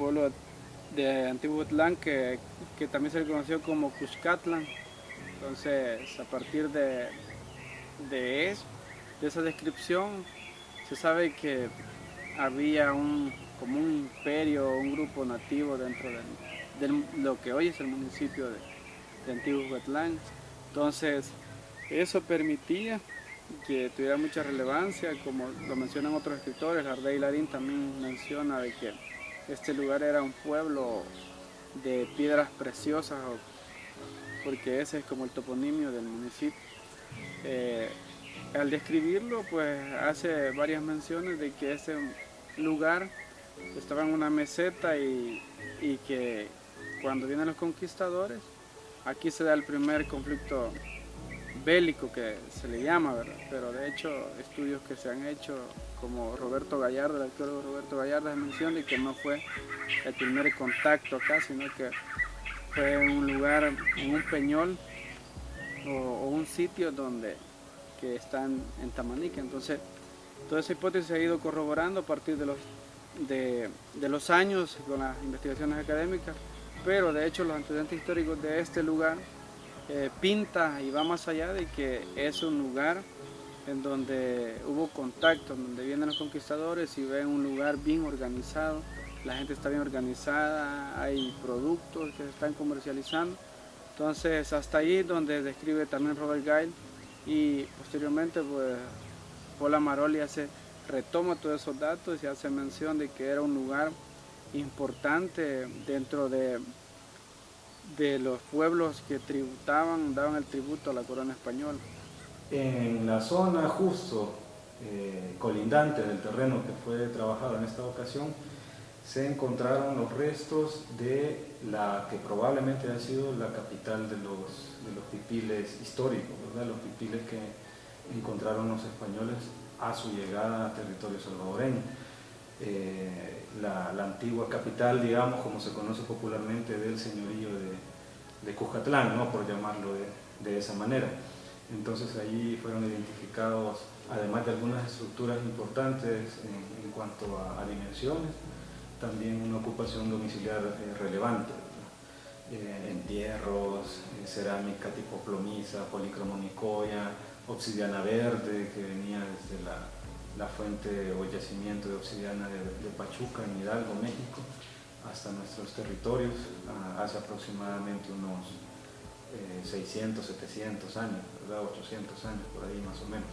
pueblo de Antiguo Huetlán que también se le conoció como Cuscatlán. Entonces, a partir de eso, de esa descripción, se sabe que había como un imperio, un grupo nativo dentro de lo que hoy es el municipio de Antiguo Huetlán. Entonces, eso permitía que tuviera mucha relevancia, como lo mencionan otros escritores. Ardey Larín también menciona de que este lugar era un pueblo de piedras preciosas, porque ese es como el toponimio del municipio. Eh, Al describirlo, pues hace varias menciones de que ese lugar estaba en una meseta y que cuando vienen los conquistadores, aquí se da el primer conflicto bélico que se le llama, ¿verdad? Pero de hecho estudios que se han hecho, como Roberto Gallardo, el arqueólogo Roberto Gallardo, menciona de que no fue el primer contacto acá, sino que fue un lugar, en un peñol o un sitio donde que está en Tamanica. Entonces, toda esa hipótesis se ha ido corroborando a partir de los años con las investigaciones académicas, pero de hecho los antecedentes históricos de este lugar pinta y va más allá de que es un lugar en donde hubo contacto, en donde vienen los conquistadores y ven un lugar bien organizado, la gente está bien organizada, hay productos que se están comercializando. Entonces hasta ahí donde describe también Robert Gail y posteriormente pues Paul Amaroli retoma todos esos datos y hace mención de que era un lugar importante dentro de los pueblos que tributaban, daban el tributo a la corona española. En la zona justo colindante del terreno que fue trabajado en esta ocasión, se encontraron los restos de la que probablemente ha sido la capital de los pipiles históricos, ¿verdad? Los pipiles que encontraron los españoles a su llegada a territorio salvadoreño. La antigua capital, digamos, como se conoce popularmente, del señorío de Cujatlán, ¿no? Por llamarlo de esa manera. Entonces allí fueron identificados, además de algunas estructuras importantes en cuanto a dimensiones, también una ocupación domiciliar relevante, entierros, cerámica tipo plomiza, policromonicoya, obsidiana verde que venía desde la fuente o yacimiento de obsidiana de Pachuca en Hidalgo, México, hasta nuestros territorios hace aproximadamente unos 600, 700 años, ¿verdad? 800 años por ahí más o menos.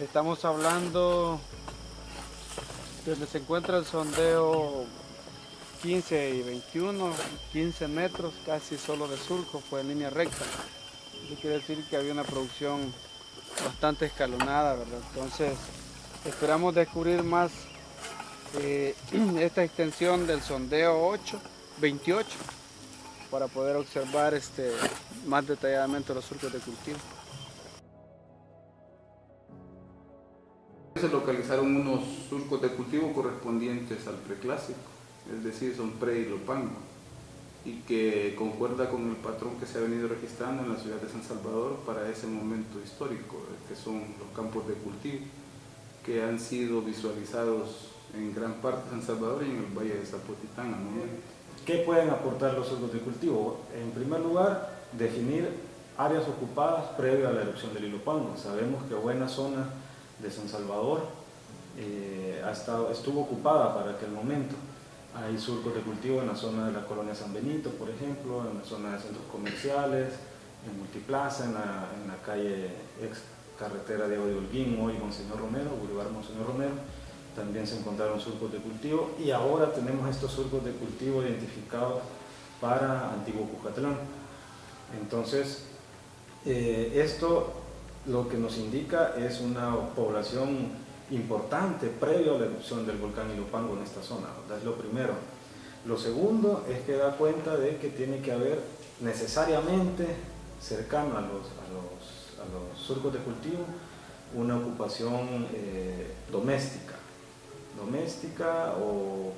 Estamos hablando donde se encuentra el sondeo 15 y 21, 15 metros, casi solo de surco, fue en línea recta. Eso quiere decir que había una producción bastante escalonada, ¿verdad? Entonces esperamos descubrir más esta extensión del sondeo 28 para poder observar más detalladamente los surcos de cultivo. Se localizaron unos surcos de cultivo correspondientes al preclásico, es decir, son pre-Ilopango, y que concuerda con el patrón que se ha venido registrando en la ciudad de San Salvador para ese momento histórico, que son los campos de cultivo, que han sido visualizados en gran parte de San Salvador y en el Valle de Zapotitán al momento. ¿Qué pueden aportar los surcos de cultivo? En primer lugar, definir áreas ocupadas previo a la erupción del Ilopango. Sabemos que buena zona de San Salvador estuvo ocupada para aquel momento. Hay surcos de cultivo en la zona de la colonia San Benito, por ejemplo, en la zona de centros comerciales, en Multiplaza, en la calle ex carretera de Holguín, hoy Monseñor Romero, Boulevard Monseñor Romero. También se encontraron surcos de cultivo y ahora tenemos estos surcos de cultivo identificados para Antiguo Cucatlán. Entonces, esto lo que nos indica es una población importante previo a la erupción del volcán Ilopango en esta zona, ¿verdad? Es lo primero. Lo segundo es que da cuenta de que tiene que haber necesariamente cercano a los surcos de cultivo una ocupación doméstica o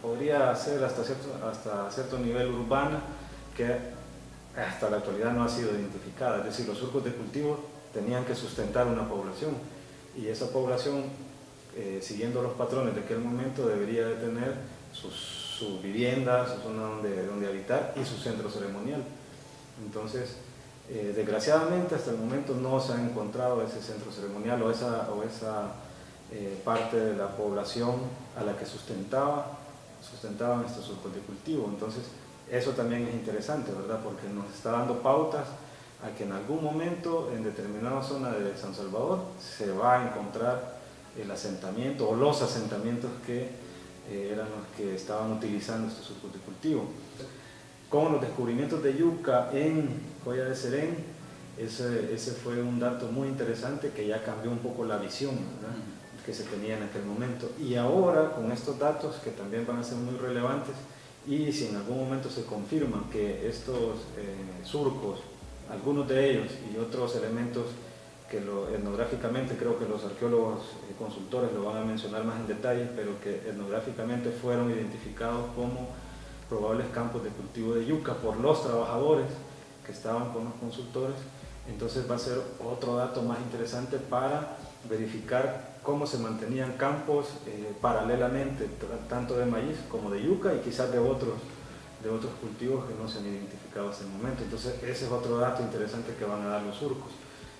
podría ser hasta cierto nivel urbana, que hasta la actualidad no ha sido identificada. Es decir, los surcos de cultivo tenían que sustentar una población y esa población, siguiendo los patrones de aquel momento, debería de tener su vivienda, su zona donde habitar y su centro ceremonial. Entonces, desgraciadamente hasta el momento no se ha encontrado ese centro ceremonial o esa parte de la población a la que sustentaban estos surcos de cultivo. Entonces, eso también es interesante, ¿verdad? Porque nos está dando pautas a que en algún momento en determinada zona de San Salvador se va a encontrar el asentamiento o los asentamientos que eran los que estaban utilizando estos surcos de cultivo. Con los descubrimientos de yuca en Joya de Serén, ese fue un dato muy interesante que ya cambió un poco la visión, ¿verdad?, que se tenía en aquel momento. Y ahora, con estos datos que también van a ser muy relevantes, y si en algún momento se confirman que estos surcos, algunos de ellos y otros elementos que etnográficamente, creo que los arqueólogos consultores lo van a mencionar más en detalle, pero que etnográficamente fueron identificados como probables campos de cultivo de yuca por los trabajadores que estaban con los consultores, entonces va a ser otro dato más interesante para verificar cómo se mantenían campos paralelamente, tanto de maíz como de yuca y quizás de otros cultivos que no se han identificado hasta el momento. Entonces ese es otro dato interesante que van a dar los surcos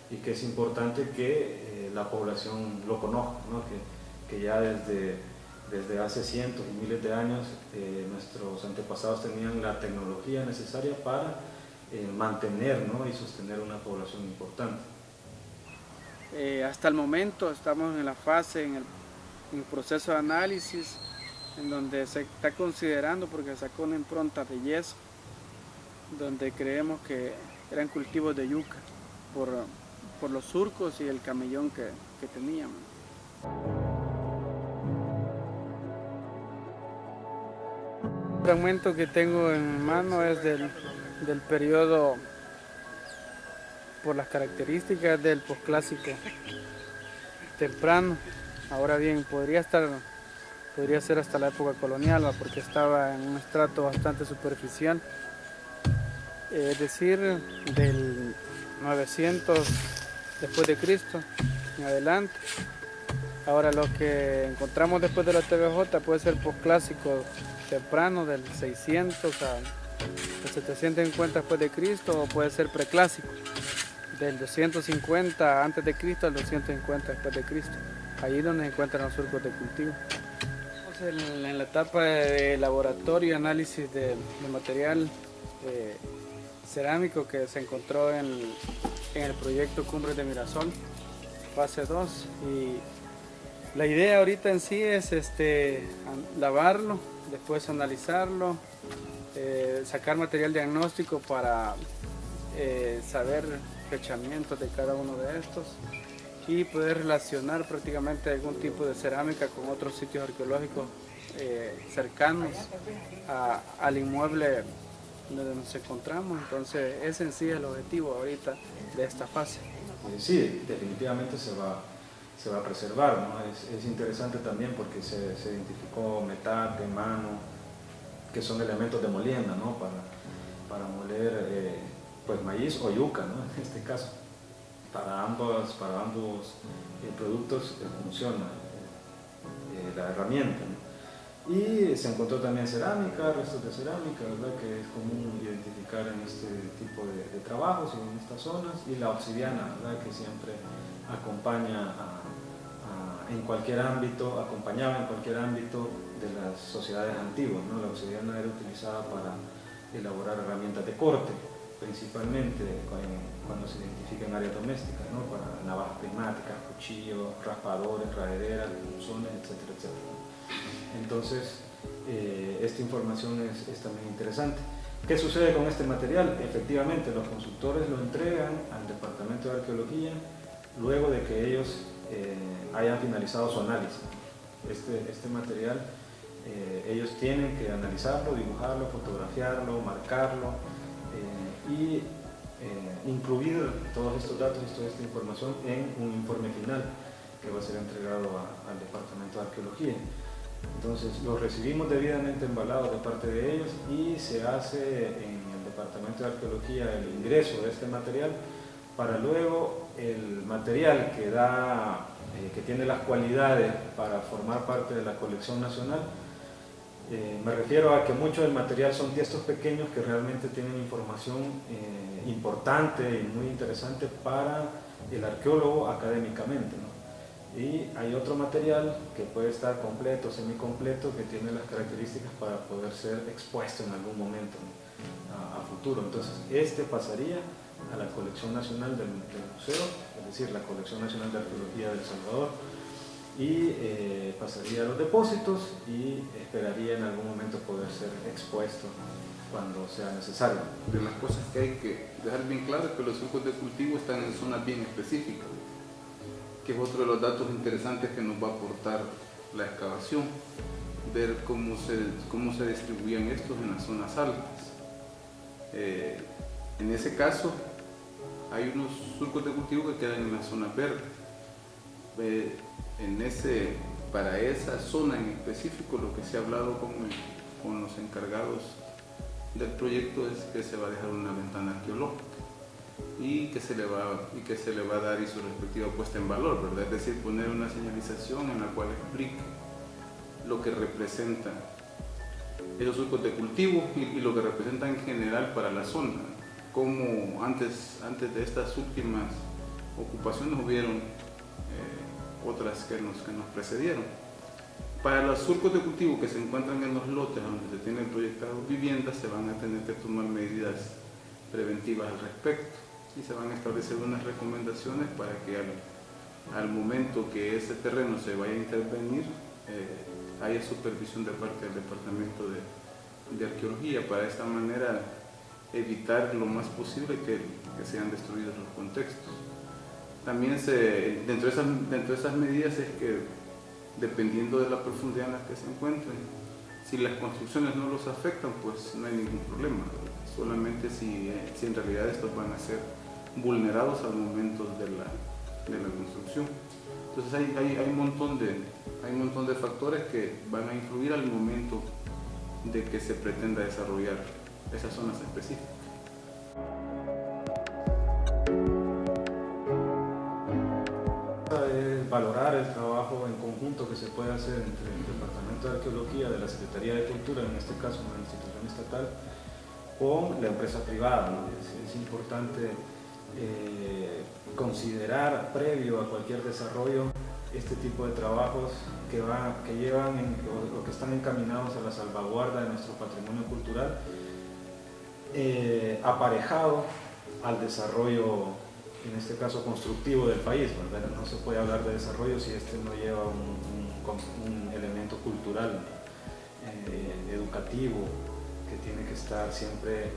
y que es importante que la población lo conozca, ¿no? que ya desde hace cientos y miles de años nuestros antepasados tenían la tecnología necesaria para mantener, ¿no?, y sostener una población importante. Hasta el momento estamos en la fase, en el proceso de análisis, en donde se está considerando, porque sacó una impronta de yeso, donde creemos que eran cultivos de yuca, por los surcos y el camellón que teníamos. El fragmento que tengo en mi mano es del periodo, por las características del posclásico temprano. Ahora bien, podría ser hasta la época colonial, porque estaba en un estrato bastante superficial, es decir, del 900 después de Cristo en adelante. Ahora lo que encontramos después de la TVJ puede ser posclásico temprano, del 600 al 750 después de Cristo, o puede ser preclásico, del 250 antes de Cristo al 250 después de Cristo. Allí es donde se encuentran los surcos de cultivo. En la etapa de laboratorio y análisis de material cerámico que se encontró en el proyecto Cumbres de Mirasol, fase 2. Y la idea ahorita en sí es lavarlo, después analizarlo, sacar material diagnóstico para saber fechamientos de cada uno de estos y poder relacionar prácticamente algún tipo de cerámica con otros sitios arqueológicos cercanos al inmueble donde nos encontramos. Entonces ese en sí es el objetivo ahorita de esta fase. Sí, definitivamente se va a preservar, ¿no? Es interesante también porque se identificó metate, mano, que son elementos de molienda, ¿no? Para moler pues maíz o yuca, ¿no? En este caso. Para ambos productos funciona la herramienta, ¿no? Y se encontró también cerámica, restos de cerámica, ¿verdad? Que es común identificar en este tipo de trabajos y en estas zonas, y la obsidiana, ¿verdad? Que siempre acompaña en cualquier ámbito, acompañaba en cualquier ámbito de las sociedades antiguas, ¿no? La obsidiana era utilizada para elaborar herramientas de corte, principalmente cuando se identifica en áreas domésticas, ¿no? Para navajas prismáticas, cuchillos, raspadores, raederas, punzones, etcétera, etcétera. Entonces, esta información es también interesante. ¿Qué sucede con este material? Efectivamente, los consultores lo entregan al Departamento de Arqueología luego de que ellos hayan finalizado su análisis. Este material ellos tienen que analizarlo, dibujarlo, fotografiarlo, marcarlo y incluir todos estos datos y toda esta información en un informe final que va a ser entregado al Departamento de Arqueología. Entonces los recibimos debidamente embalados de parte de ellos y se hace en el Departamento de Arqueología el ingreso de este material para luego el material que tiene las cualidades para formar parte de la colección nacional. Me refiero a que mucho del material son textos pequeños que realmente tienen información importante y muy interesante para el arqueólogo académicamente, ¿no? Y hay otro material que puede estar completo, semicompleto, que tiene las características para poder ser expuesto en algún momento, ¿no? a futuro. Entonces, este pasaría a la colección nacional del museo, es decir, la Colección Nacional de Arqueología de El Salvador, y pasaría a los depósitos y esperaría en algún momento poder ser expuesto cuando sea necesario. De las cosas que hay que dejar bien claro es que los surcos de cultivo están en zonas bien específicas, que es otro de los datos interesantes que nos va a aportar la excavación, ver cómo se distribuían estos en las zonas altas. En ese caso, hay unos surcos de cultivo que quedan en las zonas verdes. Para esa zona en específico, lo que se ha hablado con los encargados del proyecto es que se va a dejar una ventana arqueológica y que se le va a dar y su respectiva puesta en valor, ¿verdad? Es decir, poner una señalización en la cual explique lo que representa esos surcos de cultivo y lo que representa en general para la zona. Como antes de estas últimas ocupaciones hubieron otras que nos precedieron. Para los surcos de cultivo que se encuentran en los lotes donde se tienen proyectadas viviendas, se van a tener que tomar medidas preventivas al respecto y se van a establecer unas recomendaciones para que al momento que ese terreno se vaya a intervenir haya supervisión de parte del Departamento de Arqueología, para de esta manera evitar lo más posible que sean destruidos los contextos. También dentro de esas medidas es que, dependiendo de la profundidad en la que se encuentren, si las construcciones no los afectan, pues no hay ningún problema, solamente si en realidad estos van a ser vulnerados al momento de la construcción. Entonces hay un montón de factores que van a influir al momento de que se pretenda desarrollar esas zonas específicas. Es valorar el trabajo en conjunto que se puede hacer entre el Departamento de Arqueología de la Secretaría de Cultura, en este caso una institución estatal, con la empresa privada, ¿no? Es importante considerar previo a cualquier desarrollo este tipo de trabajos que llevan o que están encaminados a la salvaguarda de nuestro patrimonio cultural, aparejado al desarrollo en este caso constructivo del país, ¿verdad? No se puede hablar de desarrollo si este no lleva un elemento cultural, educativo, que tiene que estar siempre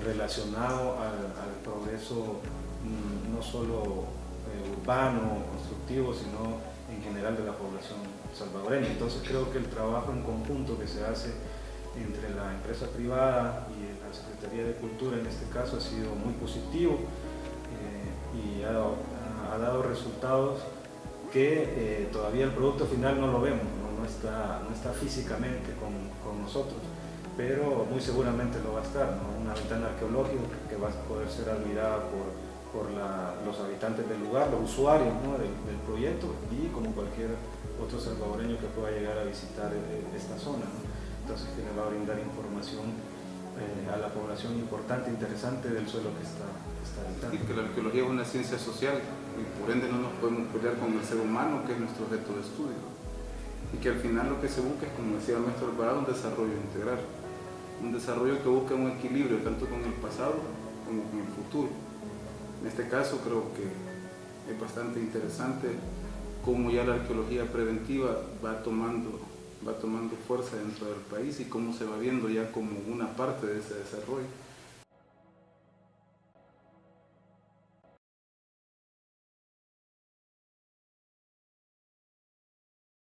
relacionado al progreso no solo urbano, constructivo, sino en general de la población salvadoreña. Entonces creo que el trabajo en conjunto que se hace entre la empresa privada y la Secretaría de Cultura en este caso ha sido muy positivo y ha dado resultados que todavía el producto final no lo vemos, no está físicamente con nosotros, pero muy seguramente lo va a estar, ¿no? Una ventana arqueológica que va a poder ser admirada por los habitantes del lugar, los usuarios, ¿no? del proyecto, y como cualquier otro salvadoreño que pueda llegar a visitar esta zona, ¿no? Entonces que le va a brindar información a la población importante, interesante del suelo que está habitando. Y que la arqueología es una ciencia social y por ende no nos podemos pelear con el ser humano, que es nuestro objeto de estudio, y que al final lo que se busca es, como decía el maestro Alvarado, un desarrollo integral, un desarrollo que busca un equilibrio tanto con el pasado como con el futuro. En este caso creo que es bastante interesante cómo ya la arqueología preventiva va tomando fuerza dentro del país y cómo se va viendo ya como una parte de ese desarrollo.